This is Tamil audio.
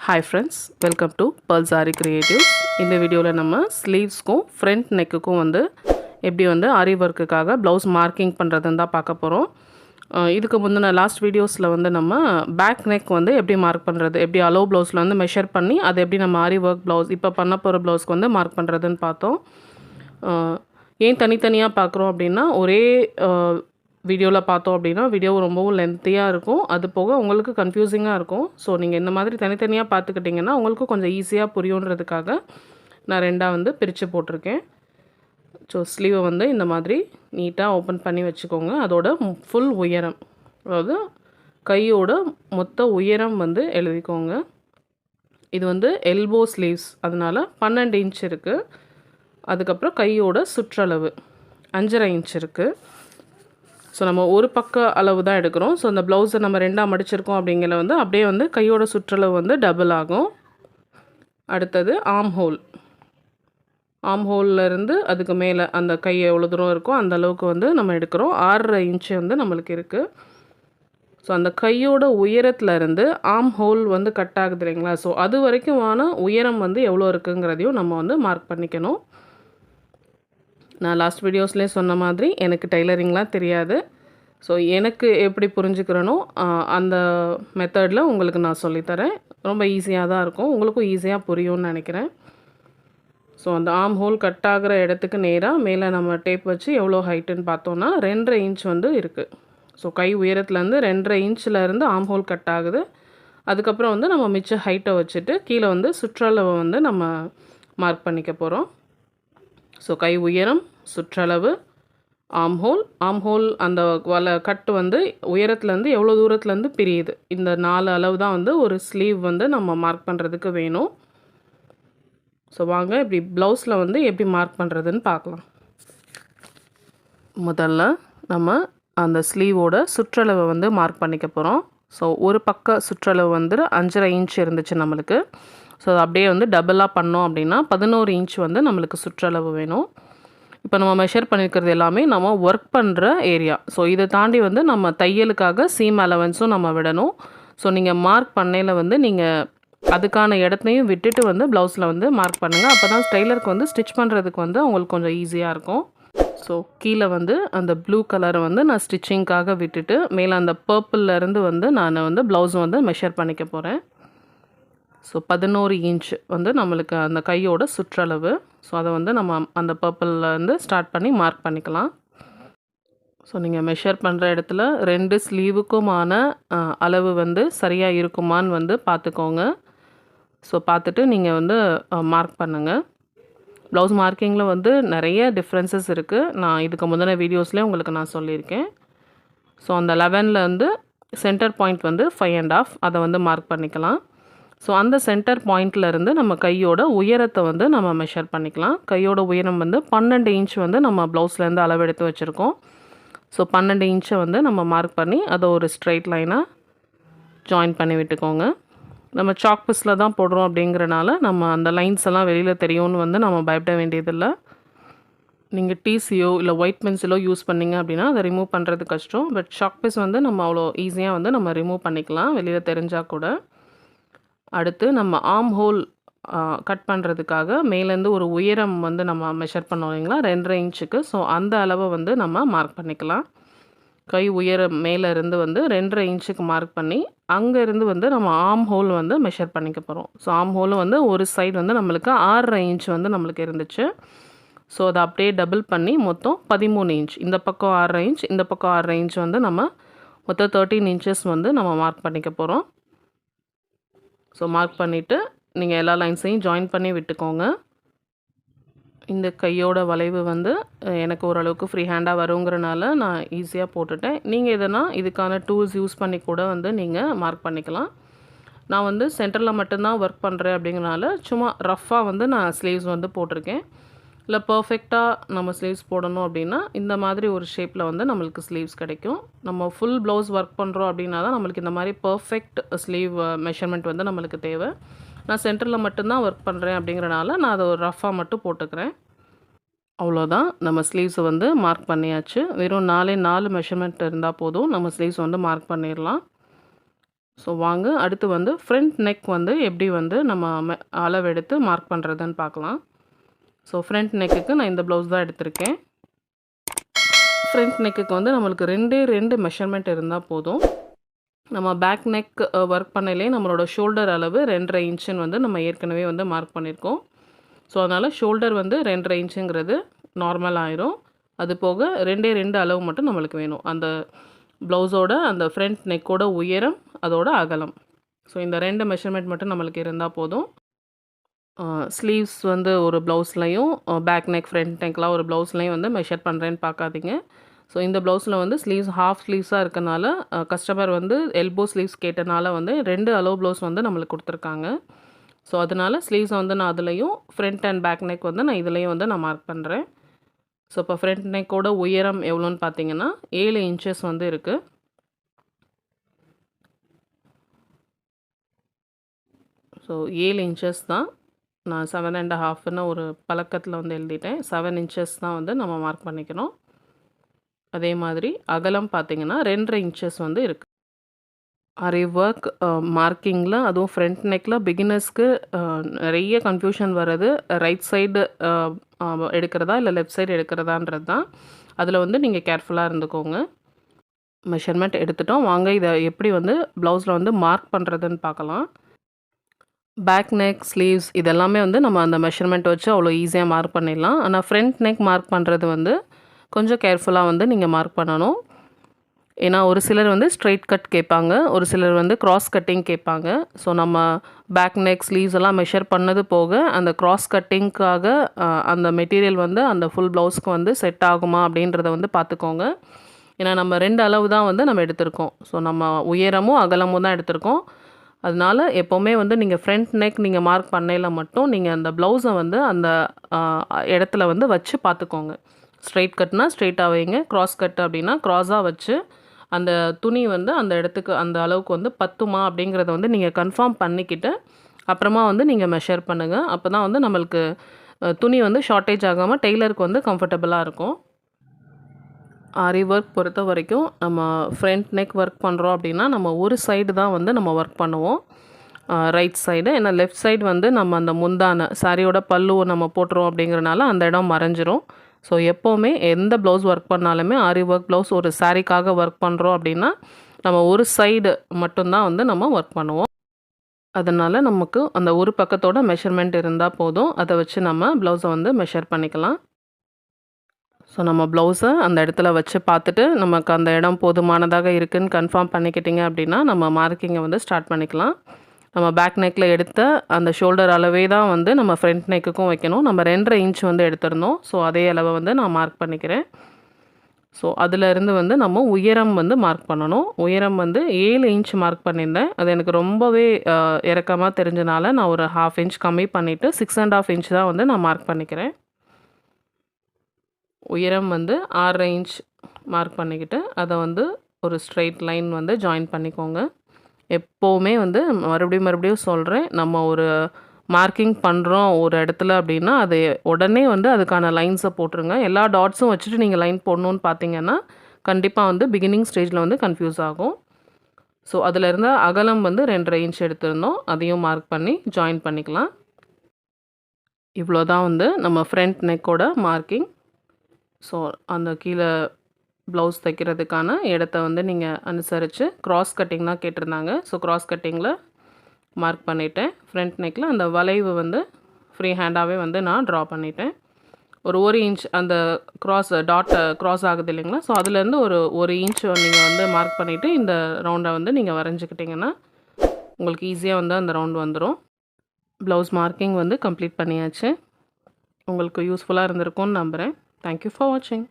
Hi friends, welcome to Pearls Aari Creatives. இந்த வீடியோவில் நம்ம ஸ்லீவ்ஸ்க்கும் ஃப்ரண்ட் நெக்குக்கும் வந்து எப்படி வந்து ஆரி ஒர்க்குக்காக ப்ளவுஸ் மார்க்கிங் பண்ணுறதுன்னு தான் பார்க்க போகிறோம். இதுக்கு முந்தின லாஸ்ட் வீடியோஸில் வந்து நம்ம பேக் நெக் வந்து எப்படி மார்க் பண்ணுறது, எப்படி அலோ ப்ளவுஸில் வந்து மெஷர் பண்ணி அதை எப்படி நம்ம ஆரி ஒர்க் ப்ளவுஸ் இப்போ பண்ண போகிற ப்ளவுஸ்க்கு வந்து மார்க் பண்ணுறதுன்னு பார்த்தோம். ஏன் தனித்தனியாக பார்க்குறோம் அப்படின்னா ஒரே வீடியோவில் பார்த்தோம் அப்படின்னா வீடியோ ரொம்பவும் லென்த்தியாக இருக்கும், அது போக உங்களுக்கு கன்ஃபியூசிங்காக இருக்கும். ஸோ நீங்கள் இந்த மாதிரி தனித்தனியாக பார்த்துக்கிட்டிங்கன்னா உங்களுக்கும் கொஞ்சம் ஈஸியாக புரியுன்றதுக்காக நான் ரெண்டாக வந்து பிரித்து போட்டிருக்கேன். ஸோ ஸ்லீவை வந்து இந்த மாதிரி நீட்டாக ஓப்பன் பண்ணி வச்சுக்கோங்க. அதோட ஃபுல் உயரம், அதாவது கையோட மொத்த உயரம் வந்து எழுதிக்கோங்க. இது வந்து எல்போ ஸ்லீவ்ஸ், அதனால் 12 இன்ச் இருக்குது. அதுக்கப்புறம் கையோட சுற்றளவு 5.5 இன்ச் இருக்குது. ஸோ நம்ம ஒரு பக்க அளவு தான் எடுக்கிறோம். ஸோ அந்த ப்ளவுஸை நம்ம ரெண்டாக மடிச்சிருக்கோம் அப்படிங்கிற வந்து அப்படியே வந்து கையோட சுற்றளவு வந்து டபுள் ஆகும். அடுத்தது ஆம் ஹோல்லேருந்து அதுக்கு மேலே அந்த கை எவ்வளோ தூரம் இருக்கோ அந்த அளவுக்கு வந்து நம்ம எடுக்கிறோம். 6.5 இன்ச்சு வந்து நம்மளுக்கு இருக்குது. ஸோ அந்த கையோட உயரத்துலேருந்து ஆம் ஹோல் வந்து கட் ஆகுது இல்லைங்களா, ஸோ அது வரைக்குமான உயரம் வந்து எவ்வளோ இருக்குங்கிறதையும் நம்ம வந்து மார்க் பண்ணிக்கணும். நான் லாஸ்ட் வீடியோஸ்லேயே சொன்ன மாதிரி எனக்கு டைலரிங்லாம் தெரியாது. ஸோ எனக்கு எப்படி புரிஞ்சுக்கிறனோ அந்த மெத்தடில் உங்களுக்கு நான் சொல்லித்தரேன். ரொம்ப ஈஸியாக தான் இருக்கும், உங்களுக்கும் ஈஸியாக புரியும்னு நினைக்கிறேன். ஸோ அந்த ஆம் ஹோல் கட் ஆகிற இடத்துக்கு நேராக மேலே நம்ம டேப் வச்சு எவ்வளோ ஹைட்டுன்னு பார்த்தோன்னா 2.5 இன்ச் வந்து இருக்குது. ஸோ கை உயரத்துலேருந்து 2.5 இன்ச்சிலேருந்து ஆம் ஹோல் கட் ஆகுது. அதுக்கப்புறம் வந்து நம்ம மிச்ச ஹைட்டை வச்சுட்டு கீழே வந்து சுற்றளவை வந்து நம்ம மார்க் பண்ணிக்க போகிறோம். ஸோ கை உயரம், சுற்றளவு, ஆம் ஹோல் அந்த கட்டு வந்து உயரத்துலேருந்து எவ்வளோ தூரத்துலேருந்து பிரியுது, இந்த 4 அளவு தான் வந்து ஒரு ஸ்லீவ் வந்து நம்ம மார்க் பண்ணுறதுக்கு வேணும். ஸோ வாங்க இப்படி ப்ளவுஸில் வந்து எப்படி மார்க் பண்ணுறதுன்னு பார்க்கலாம். முதல்ல நம்ம அந்த ஸ்லீவோட சுற்றளவை வந்து மார்க் பண்ணிக்க போகிறோம். ஸோ ஒரு பக்க சுற்றளவு வந்து 5.5 இன்ச் இருந்துச்சு நம்மளுக்கு. ஸோ அப்படியே வந்து டபுளாக பண்ணோம் அப்படின்னா 11 இன்ச் வந்து நம்மளுக்கு சுற்றளவு வேணும். இப்போ நம்ம மெஷர் பண்ணியிருக்கிறது எல்லாமே நம்ம ஒர்க் பண்ணுற ஏரியா. ஸோ இதை தாண்டி வந்து நம்ம தையலுக்காக சீம் அலவன்ஸும் நம்ம விடணும். ஸோ நீங்கள் மார்க் பண்ணையில் வந்து நீங்கள் அதுக்கான இடத்தையும் விட்டுட்டு வந்து ப்ளவுஸில் வந்து மார்க் பண்ணுங்கள். அப்போ தான் டெய்லருக்கு வந்து ஸ்டிச் பண்ணுறதுக்கு வந்து அவங்களுக்கு கொஞ்சம் ஈஸியாக இருக்கும். ஸோ கீழே வந்து அந்த ப்ளூ கலரை வந்து நான் ஸ்டிச்சிங்க்காக விட்டுட்டு மேலே அந்த பர்பிள்லேருந்து வந்து நான் வந்து ப்ளவுஸ் வந்து மெஷர் பண்ணிக்க போகிறேன். ஸோ 11 இன்ச் வந்து நம்மளுக்கு அந்த கையோட சுற்றளவு. ஸோ அதை வந்து நம்ம அந்த பர்பிள்லேருந்து ஸ்டார்ட் பண்ணி மார்க் பண்ணிக்கலாம். ஸோ நீங்கள் மெஷர் பண்ணுற இடத்துல 2 ஸ்லீவுக்குமான அளவு வந்து சரியாக இருக்குமான்னு வந்து பார்த்துக்கோங்க. ஸோ பார்த்துட்டு நீங்கள் வந்து மார்க் பண்ணுங்கள். ப்ளவுஸ் மார்க்கிங்கில் வந்து நிறைய டிஃப்ரென்சஸ் இருக்குது. நான் இதுக்கு முந்தின வீடியோஸ்லேயே உங்களுக்கு நான் சொல்லியிருக்கேன். ஸோ அந்த 11ல் வந்து சென்டர் பாயிண்ட் வந்து 5.5, அதை வந்து மார்க் பண்ணிக்கலாம். ஸோ அந்த சென்டர் பாயிண்ட்லேருந்து நம்ம கையோட உயரத்தை வந்து நம்ம மெஷர் பண்ணிக்கலாம். கையோட உயரம் வந்து 12 இன்ச் வந்து நம்ம ப்ளவுஸ்லேருந்து அளவெடுத்து வச்சுருக்கோம். ஸோ 12 இன்ச்சை வந்து நம்ம மார்க் பண்ணி அதை ஒரு ஸ்ட்ரைட் லைனாக ஜாயின் பண்ணி விட்டுக்கோங்க. நம்ம சாக் பீஸில் தான் போடுறோம் அப்படிங்கிறனால நம்ம அந்த லைன்ஸ் எல்லாம் வெளியில் தெரியும்னு வந்து நம்ம பயப்பட வேண்டியதில்லை. நீங்கள் டிசியோ இல்லை ஒயிட் பென்சிலோ யூஸ் பண்ணிங்க அப்படின்னா அதை ரிமூவ் பண்ணுறது கஷ்டம். பட் சாக் பீஸ் வந்து நம்ம அவ்வளோ ஈஸியாக வந்து நம்ம ரிமூவ் பண்ணிக்கலாம் வெளியில் தெரிஞ்சால் கூட. அடுத்து நம்ம ஆம் ஹோல் கட் பண்ணுறதுக்காக மேலேருந்து ஒரு உயரம் வந்து நம்ம மெஷர் பண்ணோம் இல்லைங்களா, 2.5 இன்ச்சுக்கு. ஸோ அந்த அளவை வந்து நம்ம மார்க் பண்ணிக்கலாம். கை உயரம் மேலேருந்து வந்து 2.5 இன்ச்சுக்கு மார்க் பண்ணி அங்கேருந்து வந்து நம்ம ஆம் ஹோல் வந்து மெஷர் பண்ணிக்க போகிறோம். ஸோ ஆம் ஹோல் வந்து ஒரு சைடு வந்து நம்மளுக்கு 6.5 இன்ச் வந்து நம்மளுக்கு இருந்துச்சு. ஸோ அதை அப்படியே டபுள் பண்ணி மொத்தம் 13 இன்ச், இந்த பக்கம் 6.5 இன்ச், இந்த பக்கம் 6.5 இன்ச் வந்து நம்ம மொத்தம் 13 இன்ச்சஸ் வந்து நம்ம மார்க் பண்ணிக்க போகிறோம். ஸோ மார்க் பண்ணிவிட்டு நீங்கள் எல்லா லைன்ஸையும் ஜாயின் பண்ணி விட்டுக்கோங்க. இந்த கையோட வளைவு வந்து எனக்கு ஓரளவுக்கு ஃப்ரீ ஹேண்டாக வருங்கிறனால நான் ஈஸியாக போட்டுட்டேன். நீங்கள் எதனா இதுக்கான டூல்ஸ் யூஸ் பண்ணி கூட வந்து நீங்கள் மார்க் பண்ணிக்கலாம். நான் வந்து சென்டரில் மட்டும்தான் ஒர்க் பண்ணுறேன் அப்படிங்கிறனால சும்மா ரஃப்பாக வந்து நான் ஸ்லீவ்ஸ் வந்து போட்டிருக்கேன். இல்லை பர்ஃபெக்டாக நம்ம ஸ்லீவ்ஸ் போடணும் அப்படின்னா இந்த மாதிரி ஒரு ஷேப்பில் வந்து நம்மளுக்கு ஸ்லீவ்ஸ் கிடைக்கும். நம்ம ஃபுல் ப்ளவுஸ் ஒர்க் பண்ணுறோம் அப்படின்னா தான் நம்மளுக்கு இந்த மாதிரி பர்ஃபெக்ட் ஸ்லீவ் மெஷர்மெண்ட் வந்து நம்மளுக்கு தேவை. நான் சென்டரில் மட்டும்தான் ஒர்க் பண்ணுறேன் அப்படிங்கிறனால நான் அதை ஒரு ரஃப்பாக மட்டும் போட்டுக்கிறேன். அவ்வளோதான், நம்ம ஸ்லீவ்ஸை வந்து மார்க் பண்ணியாச்சு. வெறும் 4 மெஷர்மெண்ட் இருந்தால் போதும், நம்ம ஸ்லீவ்ஸ் வந்து மார்க் பண்ணிடலாம். ஸோ வாங்க அடுத்து வந்து ஃப்ரண்ட் நெக் வந்து எப்படி வந்து நம்ம அளவெடுத்து மார்க் பண்ணுறதுன்னு பார்க்கலாம். ஸோ ஃப்ரண்ட் நெக்குக்கு நான் இந்த ப்ளவுஸ் தான் எடுத்திருக்கேன். ஃப்ரண்ட் நெக்குக்கு வந்து நம்மளுக்கு 2 மெஷர்மெண்ட் இருந்தால் போதும். நம்ம பேக் நெக் ஒர்க் பண்ணையிலே நம்மளோட ஷோல்டர் அளவு 2.5 இன்ச்சுன்னு வந்து நம்ம ஏற்கனவே வந்து மார்க் பண்ணியிருக்கோம். ஸோ அதனால் ஷோல்டர் வந்து 2.5 இன்ச்சுங்கிறது நார்மல் ஆயிரும். அது போக 2 அளவு மட்டும் நம்மளுக்கு வேணும். அந்த ப்ளவுஸோட அந்த ஃப்ரண்ட் நெக்கோட உயரம், அதோட அகலம். ஸோ இந்த 2 மெஷர்மெண்ட் மட்டும் நம்மளுக்கு இருந்தால் போதும். ஸ்லீவ்ஸ் வந்து ஒரு ப்ளவுஸ்லையும், பேக் நெக், ஃப்ரண்ட் நெக்லாம் ஒரு ப்ளவுஸ்லையும் வந்து மெஷர் பண்ணுறேன்னு பார்க்காதீங்க. ஸோ இந்த ப்ளவுஸில் வந்து ஸ்லீவ்ஸ் ஹாஃப் ஸ்லீவ்ஸாக இருக்கனால கஸ்டமர் வந்து எல்போ ஸ்லீவ்ஸ் கேட்டனால வந்து 2 அளவு ப்ளவுஸ் வந்து நம்மளுக்கு கொடுத்துருக்காங்க. ஸோ அதனால் ஸ்லீவ்ஸை வந்து நான் அதுலேயும், ஃப்ரண்ட் அண்ட் பேக் நெக் வந்து நான் இதுலேயும் வந்து நான் மார்க் பண்ணுறேன். ஸோ இப்போ ஃப்ரண்ட் நெக்கோட உயரம் எவ்வளோன்னு பார்த்தீங்கன்னா 7 இன்ச்சஸ் வந்து இருக்குது. ஸோ 7 இன்ச்சஸ் தான். நான் 7.5ன்னு ஒரு பழக்கத்தில் வந்து எழுதிட்டேன். 7 இன்ச்சஸ் தான் வந்து நம்ம மார்க் பண்ணிக்கணும். அதே மாதிரி அகலம் பார்த்தீங்கன்னா 2.5 இன்ச்சஸ் வந்து இருக்குது. ஆரிவொர்க் மார்க்கிங்கில் அதுவும் ஃப்ரண்ட் நெக்கில் பிகினர்ஸ்க்கு நிறைய கன்ஃபியூஷன் வர்றது ரைட் சைடு எடுக்கிறதா இல்லை லெஃப்ட் சைடு எடுக்கிறதான்றது தான். அதில் வந்து நீங்கள் கேர்ஃபுல்லாக இருந்துக்கோங்க. மெஷர்மெண்ட் எடுத்துட்டோம். வாங்க இதை எப்படி வந்து ப்ளவுஸில் வந்து மார்க் பண்ணுறதுன்னு பார்க்கலாம். பேக் நெக், ஸ்லீவ்ஸ் இதெல்லாமே வந்து நம்ம அந்த மெஷர்மெண்ட் வச்சு அவ்வளோ ஈஸியாக மார்க் பண்ணிடலாம். ஆனால் ஃப்ரண்ட் நெக் மார்க் பண்ணுறது வந்து கொஞ்சம் கேர்ஃபுல்லாக வந்து நீங்கள் மார்க் பண்ணணும். ஏன்னா ஒரு சிலர் வந்து ஸ்ட்ரெயிட் கட் கேட்பாங்க, ஒரு சிலர் வந்து கிராஸ் கட்டிங் கேட்பாங்க. ஸோ நம்ம பேக் நெக், ஸ்லீவ்ஸ் எல்லாம் மெஷர் பண்ணது போக அந்த கிராஸ் கட்டிங்க்காக அந்த மெட்டீரியல் வந்து அந்த ஃபுல் ப்ளவுஸ்க்கு வந்து செட் ஆகுமா அப்படின்றத வந்து பார்த்துக்கோங்க. ஏன்னா நம்ம 2 அளவு தான் வந்து நம்ம எடுத்திருக்கோம். ஸோ நம்ம உயரமும் அகலமும் தான் எடுத்திருக்கோம். அதனால எப்போவுமே வந்து நீங்கள் ஃப்ரண்ட் நெக் நீங்கள் மார்க் பண்ணையில் மட்டும் நீங்கள் அந்த ப்ளவுஸை வந்து அந்த இடத்துல வந்து வச்சு பார்த்துக்கோங்க. ஸ்ட்ரெயிட் கட்னா ஸ்ட்ரெயிட்டாக வைங்க, கிராஸ் கட் அப்படின்னா க்ராஸாக வச்சு அந்த துணி வந்து அந்த இடத்துக்கு அந்த அளவுக்கு வந்து பத்துமா அப்படிங்கிறத வந்து நீங்கள் கன்ஃபார்ம் பண்ணிக்கிட்டு அப்புறமா வந்து நீங்கள் மெஷர் பண்ணுங்கள். அப்போ தான் வந்து நம்மளுக்கு துணி வந்து ஷார்ட்டேஜ் ஆகாமல் டெய்லருக்கு வந்து கம்ஃபர்டபுளாக இருக்கும். ஆரி ஒர்க் பொறுத்த வரைக்கும் நம்ம ஃப்ரண்ட் நெக் ஒர்க் பண்ணுறோம் அப்படின்னா நம்ம ஒரு சைடு தான் வந்து நம்ம ஒர்க் பண்ணுவோம், ரைட் சைடு. ஏன்னா லெஃப்ட் சைடு வந்து நம்ம அந்த முந்தான சாரியோட பல்லுவை நம்ம போட்டுறோம் அப்படிங்கிறனால அந்த இடம் மறைஞ்சிரும். ஸோ எப்போவுமே எந்த ப்ளவுஸ் ஒர்க் பண்ணாலுமே ஆரி ஒர்க் ப்ளவுஸ் ஒரு சாரிக்காக ஒர்க் பண்ணுறோம் அப்படின்னா நம்ம ஒரு சைடு மட்டும்தான் வந்து நம்ம ஒர்க் பண்ணுவோம். அதனால் நமக்கு அந்த ஒரு பக்கத்தோட மெஷர்மெண்ட் இருந்தால் போதும். அதை வச்சு நம்ம ப்ளவுஸை வந்து மெஷர் பண்ணிக்கலாம். ஸோ நம்ம ப்ளவுஸை அந்த இடத்துல வச்சு பார்த்துட்டு நமக்கு அந்த இடம் போதுமானதாக இருக்குதுன்னு கன்ஃபார்ம் பண்ணிக்கிட்டிங்க அப்படின்னா நம்ம மார்க்கிங்கை வந்து ஸ்டார்ட் பண்ணிக்கலாம். நம்ம பேக் நெக்கில் எடுத்த அந்த ஷோல்டர் அளவே தான் வந்து நம்ம ஃப்ரண்ட் நெக்குக்கும் வைக்கணும். நம்ம 2.5 இன்ச் வந்து எடுத்திருந்தோம். ஸோ அதே அளவை வந்து நான் மார்க் பண்ணிக்கிறேன். ஸோ அதிலேருந்து வந்து நம்ம உயரம் வந்து மார்க் பண்ணணும். உயரம் வந்து 7 இன்ச் மார்க் பண்ணியிருந்தேன். அது எனக்கு ரொம்பவே இறக்கமாக தெரிஞ்சனால நான் ஒரு 1/2 இன்ச் கம்மி பண்ணிவிட்டு 6.5 இன்ச் தான் வந்து நான் மார்க் பண்ணிக்கிறேன். உயரம் வந்து 6.5 இன்ச் மார்க் பண்ணிக்கிட்டு அதை வந்து ஒரு ஸ்ட்ரெயிட் லைன் வந்து ஜாயின் பண்ணிக்கோங்க. எப்போவுமே வந்து மறுபடியும் சொல்கிறேன், நம்ம ஒரு மார்க்கிங் பண்ணுறோம் ஒரு இடத்துல அப்படின்னா அது உடனே வந்து அதுக்கான லைன்ஸை போட்டுருங்க. எல்லா டாட்ஸும் வச்சுட்டு நீங்கள் லைன் போடணுன்னு பார்த்தீங்கன்னா கண்டிப்பாக வந்து பிகினிங் ஸ்டேஜில் வந்து கன்ஃபியூஸ் ஆகும். ஸோ அதில் இருந்த அகலம் வந்து 2.5 இன்ச் எடுத்திருந்தோம். அதையும் மார்க் பண்ணி ஜாயின் பண்ணிக்கலாம். இவ்வளோ தான் வந்து நம்ம ஃப்ரண்ட் நெக்கோட மார்க்கிங். ஸோ அந்த கீழே ப்ளவுஸ் தைக்கிறதுக்கான இடத்த வந்து நீங்கள் அனுசரித்து கிராஸ் கட்டிங் தான் கேட்டிருந்தாங்க. ஸோ கிராஸ் கட்டிங்கில் மார்க் பண்ணிவிட்டேன். ஃப்ரண்ட் நெக்கில் அந்த வளைவு வந்து ஃப்ரீ ஹேண்டாகவே வந்து நான் ட்ரா பண்ணிட்டேன். ஒரு 1 இன்ச் அந்த க்ராஸ் ஆகுது இல்லைங்களா? ஸோ அதுலேருந்து ஒரு இன்ச் நீங்கள் வந்து மார்க் பண்ணிவிட்டு இந்த ரவுண்டை வந்து நீங்கள் வரைஞ்சிக்கிட்டிங்கன்னா உங்களுக்கு ஈஸியாக வந்து அந்த ரவுண்ட் வந்துடும். ப்ளவுஸ் மார்க்கிங் வந்து கம்ப்ளீட் பண்ணியாச்சு. உங்களுக்கு யூஸ்ஃபுல்லாக இருந்திருக்கும்னு நம்புகிறேன். தேங்க்யூ ஃபார் வாட்சிங்.